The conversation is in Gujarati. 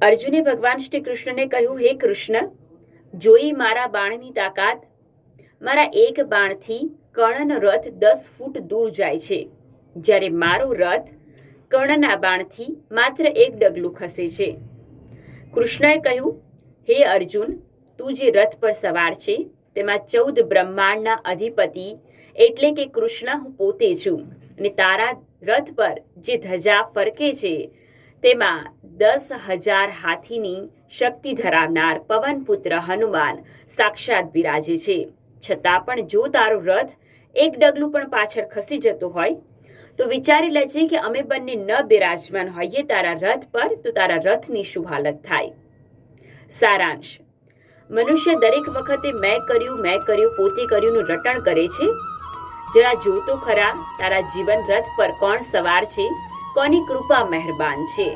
અર્જુને ભગવાન શ્રી કૃષ્ણને કહ્યું, હે કૃષ્ણ, જોઈ મારા બાણની તાકાત. મારા એક બાણથી કર્ણનો રથ 10 ફૂટ દૂર જાય છે, જ્યારે મારો રથ કર્ણના બાણથી માત્ર 1 ડગલું ખસે છે. કૃષ્ણએ કહ્યું, હે અર્જુન, તું જે રથ પર સવાર છે તેમાં 14 બ્રહ્માંડના અધિપતિ એટલે કે કૃષ્ણ હું પોતે છું, અને તારા રથ પર જે ધજા ફરકે છે તેમાં 10,000 હાથીની શક્તિ ધરાવનાર પવનપુત્ર હનુમાન સાક્ષાત બિરાજે છે. છતાં પણ જો તારો રથ 1 ડગલું પણ પાછળ ખસી જતો હોય તો વિચારી લેજે કે અમે બંને ન બિરાજમાન હોઈએ તારા રથ પર, તો તારા રથની શું હાલત થાય. સારાંશ: મનુષ્ય દરેક વખતે મેં કર્યું પોતે કર્યુંનું રટણ કરે છે. જરા જોતો ખરા તારા જીવન રથ પર કોણ સવાર છે, કોની કૃપા મહેરબાન છે.